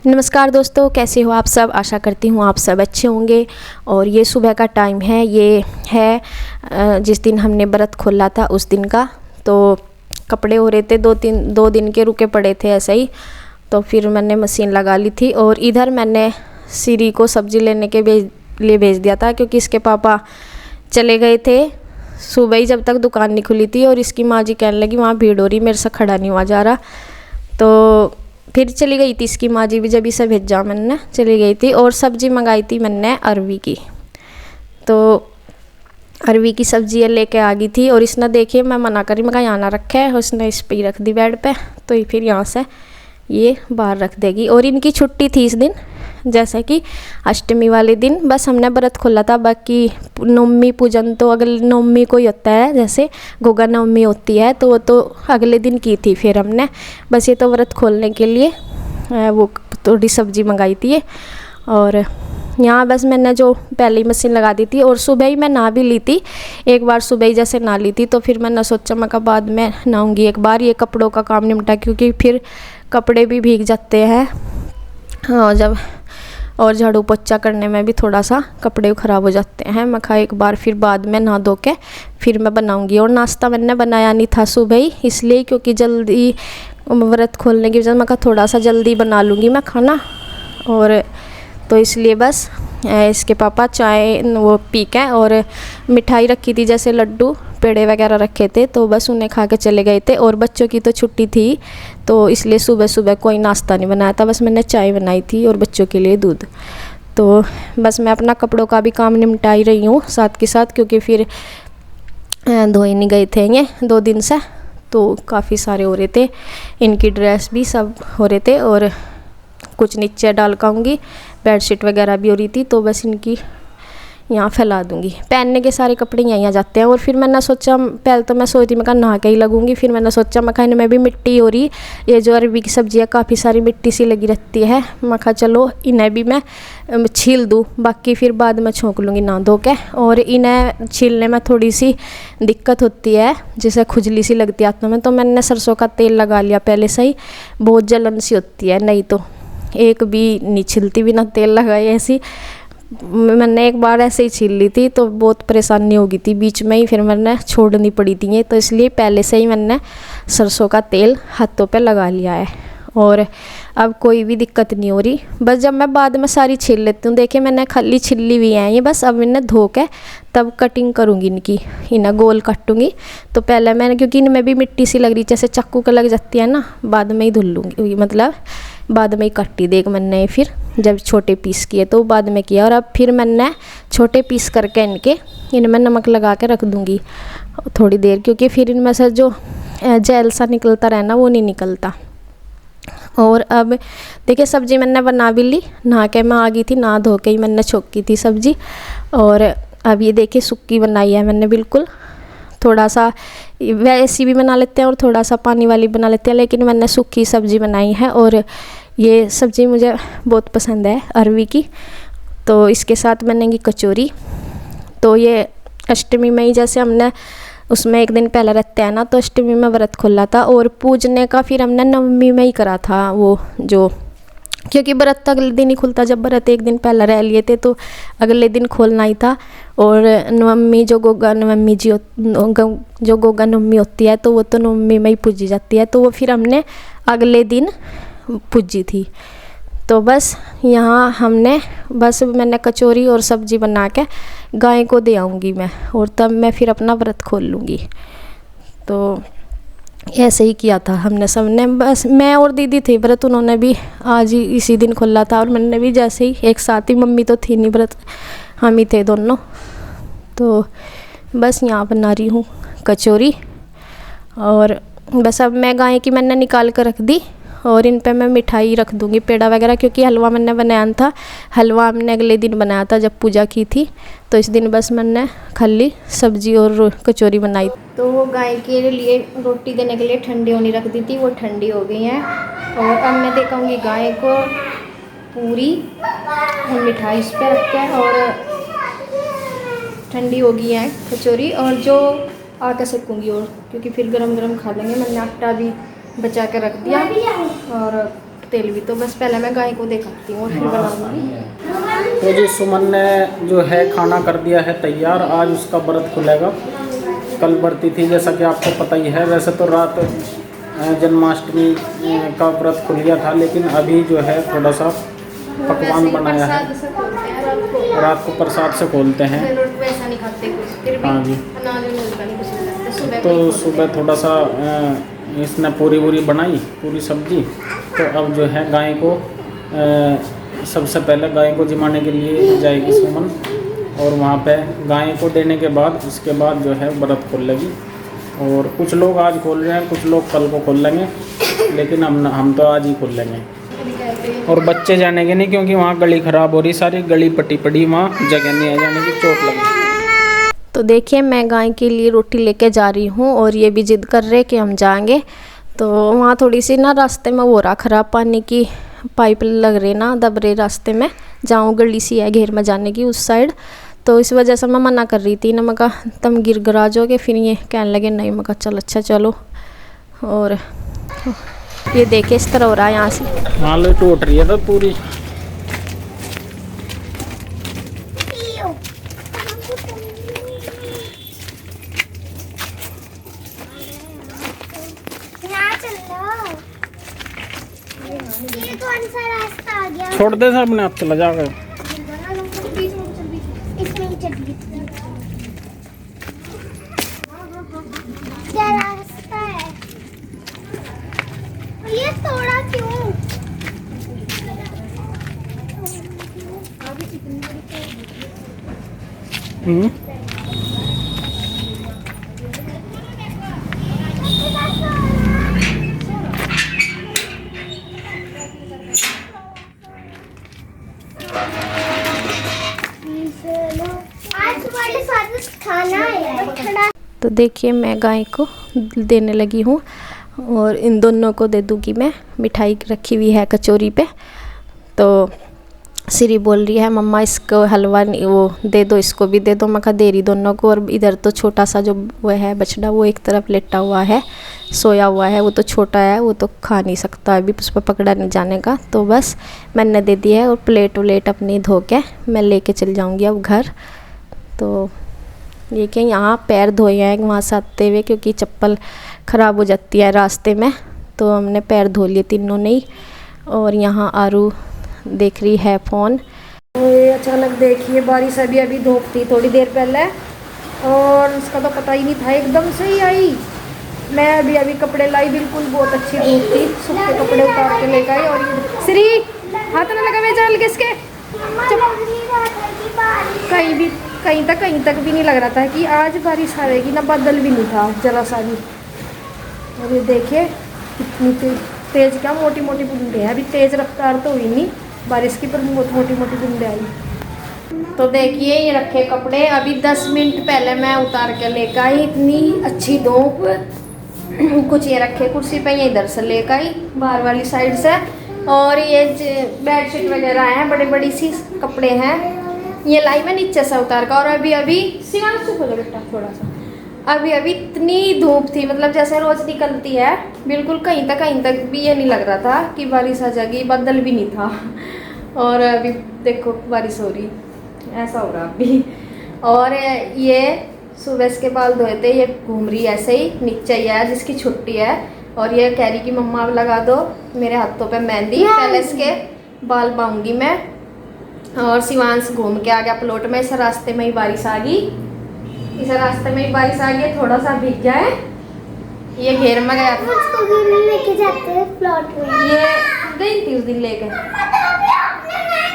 नमस्कार दोस्तों, कैसे हो आप सब। आशा करती हूँ आप सब अच्छे होंगे। और ये सुबह का टाइम है, ये है जिस दिन हमने व्रत खोला था उस दिन का। तो कपड़े हो रहे थे, दो दिन के रुके पड़े थे ऐसे ही। तो फिर मैंने मशीन लगा ली थी और इधर मैंने सीरी को सब्ज़ी लेने के लिए भेज दिया था, क्योंकि इसके पापा चले गए थे सुबह ही, जब तक दुकान नहीं खुली थी। और इसकी माँ जी कहने लगी वहाँ भीड़ हो रही, मेरे से खड़ा नहीं हुआ जा रहा। तो फिर चली गई थी इसकी माँ जी भी, जब इसे भेजा मैंने चली गई थी। और सब्ज़ी मंगाई थी मैंने अरवी की। तो अरवी की सब्ज़ी लेके आ गई थी। और इसने देखिए मैं मना करी, मैं कहा यहाँ ना रखा है, उसने इस पर ही रख दी बेड पे। तो ये फिर यहाँ से ये बाहर रख देगी। और इनकी छुट्टी थी इस दिन, जैसे कि अष्टमी वाले दिन बस हमने व्रत खोला था। बाकी नवमी पूजन तो अगले नवमी को ही होता है, जैसे गोगा नवमी होती है तो वो तो अगले दिन की थी। फिर हमने बस ये तो व्रत खोलने के लिए वो थोड़ी सब्ज़ी मंगाई थी। और यहाँ बस मैंने जो पहले ही मशीन लगा दी थी। और सुबह ही मैं नहा भी ली थी, एक बार सुबह ही जैसे नहा ली थी। तो फिर मैंने सोचा मैं कहा बाद में नहाऊंगी एक बार, ये कपड़ों का काम निपटा, क्योंकि फिर कपड़े भी भीग जाते हैं। हाँ, जब और झाड़ू पोछा करने में भी थोड़ा सा कपड़े ख़राब हो जाते हैं। मैं कहा एक बार फिर बाद में नहा धो के फिर मैं बनाऊंगी। और नाश्ता मैंने बनाया नहीं था सुबह ही, इसलिए क्योंकि जल्दी व्रत खोलने की वजह से मैं कहा थोड़ा सा जल्दी बना लूँगी मैं खाना। और तो इसलिए बस इसके पापा चाय वो पी के और मिठाई रखी थी, जैसे लड्डू पेड़े वगैरह रखे थे, तो बस उन्हें खा के चले गए थे। और बच्चों की तो छुट्टी थी, तो इसलिए सुबह सुबह कोई नाश्ता नहीं बनाया था, बस मैंने चाय बनाई थी और बच्चों के लिए दूध। तो बस मैं अपना कपड़ों का भी काम निपटा ही रही हूँ साथ के साथ, क्योंकि फिर धोए नहीं गए थे ये 2 दिन से, तो काफ़ी सारे हो रहे थे। इनकी ड्रेस भी सब हो रहे थे और कुछ नीचे डाल काऊँगी, बेडशीट वगैरह भी हो रही थी। तो बस इनकी यहाँ फैला दूँगी, पहनने के सारे कपड़े यहीं आ जाते हैं। और फिर मैंने सोचा, पहले तो मैं सोचती मैं कहा नहा के ही लगूंगी, फिर मैंने सोचा मैं कहा इनमें भी मिट्टी हो रही, ये जो अरबी की सब्ज़ी है काफ़ी सारी मिट्टी सी लगी रहती है। मैं कहा चलो इन्हें भी मैं छील दूँ, बाकी फिर बाद में छोंक लूँगी नहा धो के। और इन्हें छीलने में थोड़ी सी दिक्कत होती है, जैसे खुजली सी लगती है हाथों में। तो मैंने सरसों का तेल लगा लिया पहले से ही, बहुत जलन सी होती है, नहीं तो एक भी नहीं छिलती बिना तेल लगाए ऐसी। मैंने एक बार ऐसे ही छील ली थी तो बहुत परेशानी हो गई थी बीच में ही, फिर मैंने छोड़नी पड़ी थी ये, तो इसलिए पहले से ही मैंने सरसों का तेल हाथों पे लगा लिया है। और अब कोई भी दिक्कत नहीं हो रही। बस जब मैं बाद में सारी छील लेती हूँ, देखिए मैंने खाली छिली हुई है ये, बस अब इन्हें धो के तब कटिंग करूँगी इनकी, इन्हें गोल काटूँगी। तो पहले मैंने, क्योंकि इनमें भी मिट्टी सी लग रही जैसे चाकू का लग जाती है ना, बाद में ही धुल लूँगी, मतलब बाद में ही काटी देख मैंने फिर जब छोटे पीस किए तो बाद में किया। और अब फिर मैंने छोटे पीस करके इनमें नमक लगा के रख दूँगी थोड़ी देर, क्योंकि फिर इनमें से जो जेल सा निकलता रहना वो नहीं निकलता। और अब देखिए सब्ज़ी मैंने बना भी ली, नहा के मैं आ गई थी, नहा धो के ही मैंने छोंकी थी सब्ज़ी। और अब ये देखिए सूखी बनाई है मैंने बिल्कुल, थोड़ा सा वैसी भी बना लेते हैं और थोड़ा सा पानी वाली बना लेते हैं, लेकिन मैंने सूखी सब्ज़ी बनाई है। और ये सब्ज़ी मुझे बहुत पसंद है अरवी की। तो इसके साथ बनेगी कचौरी। तो ये अष्टमी में ही, जैसे हमने उसमें एक दिन पहले रहते हैं ना, तो अष्टमी में व्रत खोला था। और पूजने का फिर हमने नवमी में ही करा था वो, जो क्योंकि व्रत तो अगले दिन ही खुलता, जब व्रत एक दिन पहले रह लिए थे तो अगले दिन खोलना ही था। और नवमी जो गोगा नवमी जो गोगा नवमी होती है तो वो तो नवमी में ही पूजी जाती है, तो वो फिर हमने अगले दिन पूजी थी। तो बस यहाँ हमने बस मैंने कचौरी और सब्ज़ी बना के गाय को दे आऊँगी मैं, और तब मैं फिर अपना व्रत खोल लूँगी। तो ऐसे ही किया था हमने सब ने, बस मैं और दीदी थे व्रत, उन्होंने भी आज ही इसी दिन खोला था और मैंने भी जैसे ही एक साथ ही, मम्मी तो थी नहीं व्रत, हम ही थे दोनों। तो बस यहाँ बना रही हूँ कचौरी। और बस अब मैं गाय की मैंने निकाल कर रख दी, और इन पे मैं मिठाई रख दूँगी, पेड़ा वगैरह, क्योंकि हलवा मैंने बनाया था। हलवा हमने अगले दिन बनाया था जब पूजा की थी, तो इस दिन बस मैंने खाली सब्जी और कचौरी बनाई। तो वो गाय के लिए रोटी देने के लिए ठंडी होनी रख दी थी, वो ठंडी हो गई हैं। और अब मैं देखाऊँगी गाय को पूरी और मिठाई इस पर रख के, और ठंडी हो गई है कचौरी, और जो आटा सेकूँगी, और क्योंकि फिर गरम गरम खा लेंगे। मैंने आटा भी बचा के रख दिया। और तेल भी। तो बस पहले मैं गाय को दिखाती हूँ और फिर बनाऊंगी। तो जी सुमन ने जो है खाना कर दिया है तैयार। आज उसका व्रत खुलेगा। कल बरती थी जैसा कि आपको पता ही है। वैसे तो रात जन्माष्टमी का व्रत खुल गया था, लेकिन अभी जो है थोड़ा सा पकवान बनाया है। रात को प्रसाद से खोलते हैं। वैसा नहीं खाते कुछ, फिर भी हाँ जी। अनाज का नहीं कुछ मिलता। तो सुबह थोड़ा सा इसने पूरी बनाई, पूरी सब्जी। तो अब जो है गाय को सबसे पहले गाय को जिमाने के लिए जाएगी सुमन, और वहाँ पे गाय को देने के बाद उसके बाद जो है व्रत खोल लेगी। और कुछ लोग आज खोल रहे हैं, कुछ लोग कल को खोल लेंगे, लेकिन हम तो आज ही खोल लेंगे। और बच्चे जानेंगे नहीं, क्योंकि वहाँ गली ख़राब हो रही, सारी गली पटी पड़ी, वहाँ जगह नहीं है जाने की, चोट लगी। तो देखिए मैं गाय के लिए रोटी लेके जा रही हूँ और ये भी जिद कर रहे कि हम जाएंगे। तो वहाँ थोड़ी सी ना रास्ते में वो रहा ख़राब, पानी की पाइप लग रही ना दब रही रास्ते में, जहाँ गली सी है घेर में जाने की उस साइड। तो इस वजह से मैं मना कर रही थी ना, मैं कहा तुम गिर गिरा जाओगे। फिर ये कहने लगे नहीं, मैं कहा चल अच्छा चलो। और ये देखे इस तरह हो रहा है यहाँ से। हाँ लो टूट रही है तो पूरी। ये कौन सा रास्ता आ गया? छोड़ दे सर, अपने आप चला जाएगा। क्या रास्ता है? ये थोड़ा क्यों? आज तुम्हारे साथ खाना है। तो देखिए मैं गाय को देने लगी हूँ और इन दोनों को दे दूँगी मैं। मिठाई रखी हुई है कचौरी पे। तो श्री बोल रही है मम्मा इसको हलवा वो दे दो, इसको भी दे दो। मैं कहा दे रही दोनों को। और इधर तो छोटा सा जो वो है बछड़ा, वो एक तरफ लेटा हुआ है, सोया हुआ है। वो तो छोटा है, वो तो खा नहीं सकता, अभी उस पर पकड़ा नहीं जाने का। तो बस मैंने दे दिया है और प्लेट व्लेट अपनी धो के मैं लेके चल जाऊँगी अब घर। तो ये कि यहाँ पैर धोए हैं वहाँ से आते हुए, क्योंकि चप्पल ख़राब हो जाती है रास्ते में। तो हमने पैर धो लिए तीनों ने ही। और यहाँ आरू देख रही है फ़ोन। तो ये अचानक देखिए बारिश अभी धूप थी थोड़ी देर पहले, और उसका तो पता ही नहीं था, एकदम से ही आई। मैं अभी कपड़े लाई, बिल्कुल बहुत अच्छी धूप थी, सूखे कपड़े उतार के लेकर आई। और श्री हाथ ना लगा, मैं चल किसके कहीं तक भी नहीं लग रहा था कि आज बारिश आएगी ना, बादल भी नहीं था जरा सा भी। और ये देखिए कितनी तेज़ क्या मोटी मोटी बूंदें हैं। अभी तेज़ रफ्तार तो हुई नहीं बारिश की, पर बहुत मोटी मोटी बूंदें आई। तो देखिए ये रखे कपड़े अभी 10 मिनट पहले मैं उतार के लेकर आई। इतनी अच्छी धूप। कुछ ये रखे कुर्सी पे, ये इधर से लेकर आई बाहर वाली साइड से। और ये बेडशीट वगैरह हैं, बड़ी बड़ी सी कपड़े हैं, ये लाई मैं नीचे से उतार कर। और अभी सिवान सुख हो जाए बेटा थोड़ा सा। अभी इतनी धूप थी, मतलब जैसे रोज़ निकलती है, बिल्कुल कहीं तक भी ये नहीं लग रहा था कि बारिश आ जाएगी, बादल भी नहीं था। और अभी देखो बारिश हो रही, ऐसा हो रहा अभी। और ये सुबह इसके बाल धोए थे, ये घूम रही ऐसे ही नीचे ही है, जिसकी छुट्टी है। और ये कह रही कि मम्मा अब लगा दो मेरे हाथों पे मेहंदी, पहले इसके बाल बाऊंगी मैं। और शिवांश घूम के आ गया प्लॉट में। इस रास्ते में ही बारिश आ गई, थोड़ा सा भीग गया है। ये घेर में गया था, लेके जाते हैं प्लॉट में। ये गई थी उस दिन लेकर।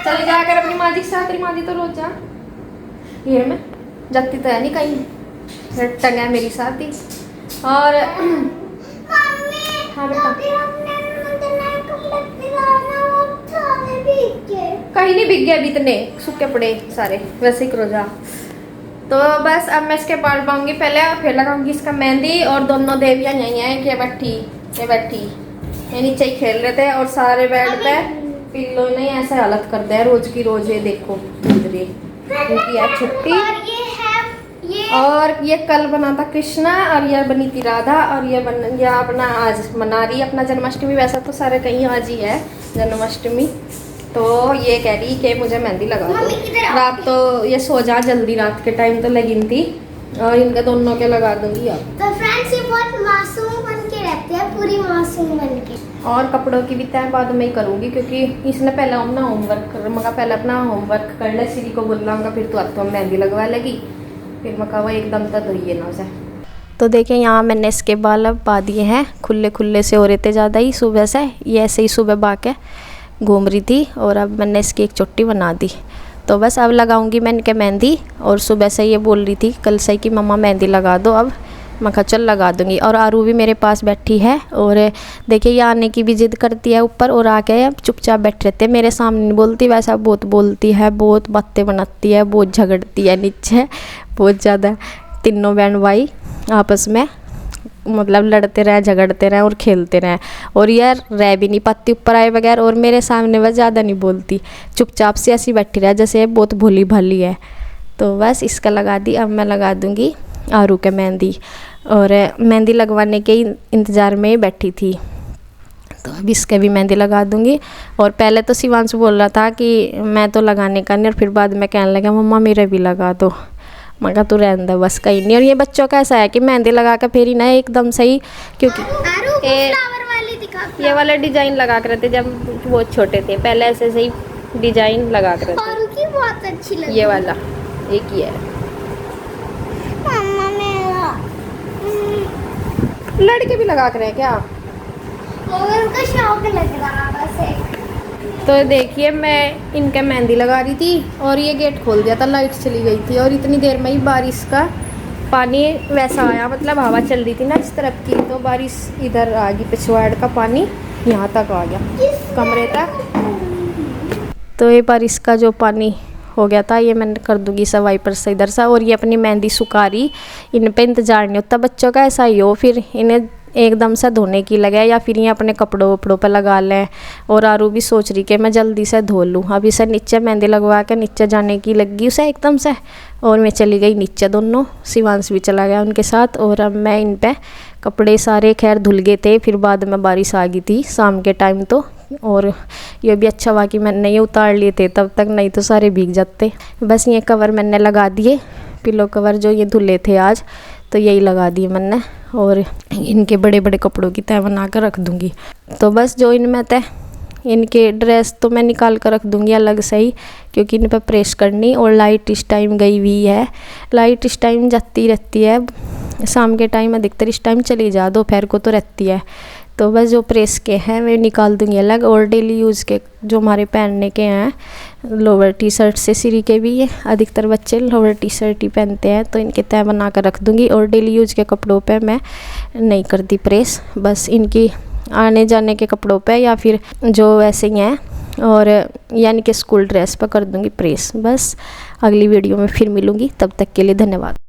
चली जाया कर अपनी माँ जी के साथ, तेरी माँ जी तो रोज जा घेर में जाती तो है नहीं कहीं, टंगा मेरी साथ ही। और हाँ बेटा कहीं नहीं भीग गया, अभी इतने सूखे पड़े सारे, वैसे ही करो जा। तो बस अब मैं इसके बाल बाऊंगी पहले, और फिर लगाऊंगी इसका मेहंदी। और दोनों देवियाँ यहीं हैं कि ये बैठी ये नीचे ही खेल रहे थे। और सारे बेड पे पिल्लो ने ऐसे हालत कर दिया रोज की रोज। ये देखो उनकी है छुट्टी। और ये कल बना था कृष्णा, और ये बनी थी राधा। और ये अपना आज मना रही है अपना जन्माष्टमी। वैसा तो सारे कहीं आज ही है, जन्माष्टमी। तो ये कह रही कि मुझे मेहंदी लगा मम्मी दो। किधर आओ? रात तो ये सो जा जल्दी, रात के टाइम तो लगी थी और इनके दोनों के लगा दूंगी अब। तो फ्रेंड्स ये बहुत मासूम बन के रहते हैं, पूरी मासूम बन के। और कपड़ों की भी तय बाद में ही करूँगी क्योंकि इसने पहले अपना होमवर्क कर, मगर पहले अपना होमवर्क कर ले, श्री को बोलूँगा फिर तू हाथों में मेहंदी लगवा लेगी। फिर मैं कहा एकदम तो धोइए ना उसे। तो देखिए यहाँ मैंने इसके बाल अब पा दिए हैं, खुले खुले से हो रहे थे ज़्यादा ही सुबह से, ये ऐसे ही सुबह बा के घूम रही थी और अब मैंने इसकी एक चुट्टी बना दी। तो बस अब लगाऊंगी मैं इनके मेहंदी। और सुबह से ये बोल रही थी कल से कि मम्मा मेहंदी लगा दो, अब मैं कहा चल लगा दूंगी। और आरू भी मेरे पास बैठी है और देखिए ये आने की भी जिद करती है ऊपर और आके अब चुपचाप बैठ रहते हैं, मेरे सामने नहीं बोलती, वैसा बहुत बोलती है, बहुत बातें बनाती है, बहुत झगड़ती है नीचे बहुत ज़्यादा। तीनों बहन भाई आपस में मतलब लड़ते रहें, झगड़ते रहें और खेलते रहें, और यार रह भी नहीं पाती ऊपर आए बगैर। और मेरे सामने वह ज़्यादा नहीं बोलती, चुपचाप से ऐसी बैठी रहे जैसे बहुत भोली भाली है। तो बस इसका लगा दी, अब मैं लगा दूंगी आरू के मेहंदी। और मेहंदी लगवाने के इंतज़ार में ही बैठी थी, तो अब इसके भी मेहंदी लगा दूंगी। और पहले तो शिवांश बोल रहा था कि मैं तो लगाने का नहीं, और फिर बाद में कहने लगा मम्मा मेरे भी लगा दो। मैं कहा तू रहने दे बस कहीं नहीं। और ये बच्चों का ऐसा है कि मेहंदी लगा कर फिर ही ना एकदम सही, क्योंकि आरू फ्लावर वाली दिखा। ये वाला डिज़ाइन लगा कर रहते जब बहुत छोटे थे, पहले ऐसे सही डिज़ाइन लगा कर रहते। आरू की बहुत अच्छी लगी। ये वाला एक ही है। मम्मा मेरा लड़के भी लगा कर रहे हैं क्या? मगर उनका शौक लग रहा बस एक। तो देखिए मैं इनके मेहंदी लगा रही थी और ये गेट खोल दिया था, लाइट चली गई थी और इतनी देर में ही बारिश का पानी वैसा आया, मतलब हवा चल रही थी ना इस तरफ की, तो बारिश इधर आ गई, पिछवाड़ का पानी यहाँ तक आ गया कमरे तक। तो ये बारिश का जो पानी हो गया था ये मैं कर दूंगी सब वाइपर से इधर से। और ये अपनी मेहंदी सुखा रही, इन पे इंतज़ार नहीं होता बच्चों का, ऐसा ही हो फिर इन्हें एकदम से धोने की लगे या फिर ये अपने कपड़ों वपड़ों पर लगा लें। और आरू भी सोच रही कि मैं जल्दी से धो लूँ, अभी से नीचे मेहंदी लगवा के नीचे जाने की लगी उसे एकदम से, और मैं चली गई नीचे दोनों, शिवांश भी चला गया उनके साथ। और अब मैं इन पे कपड़े सारे खैर धुल गए थे, फिर बाद में बारिश आ गई थी शाम के टाइम तो, और ये भी अच्छा हुआ कि मैंने ये उतार लिए थे तब तक, नहीं तो सारे भीग जाते। बस ये कवर मैंने लगा दिए, पिलो कवर जो ये धुले थे आज, तो यही लगा दिए मैंने। और इनके बड़े बड़े कपड़ों की तह बना कर रख दूँगी। तो बस जो इनमें तह इनके ड्रेस तो मैं निकाल कर रख दूँगी अलग से ही, क्योंकि इन पर प्रेस करनी। और लाइट इस टाइम गई हुई है, लाइट इस टाइम जाती रहती है, शाम के टाइम अधिकतर इस टाइम चली जा, दोपहर को तो रहती है। तो बस जो प्रेस के हैं मैं निकाल दूँगी अलग। और डेली यूज़ के जो हमारे पहनने के हैं लोअर टी शर्ट से श्री के भी, ये अधिकतर बच्चे लोअर टी शर्ट ही पहनते हैं, तो इनके तय बना कर रख दूँगी। और डेली यूज़ के कपड़ों पे मैं नहीं करती प्रेस, बस इनकी आने जाने के कपड़ों पे या फिर जो वैसे ही हैं, और यानी कि स्कूल ड्रेस पर कर दूँगी प्रेस। बस अगली वीडियो में फिर मिलूँगी, तब तक के लिए धन्यवाद।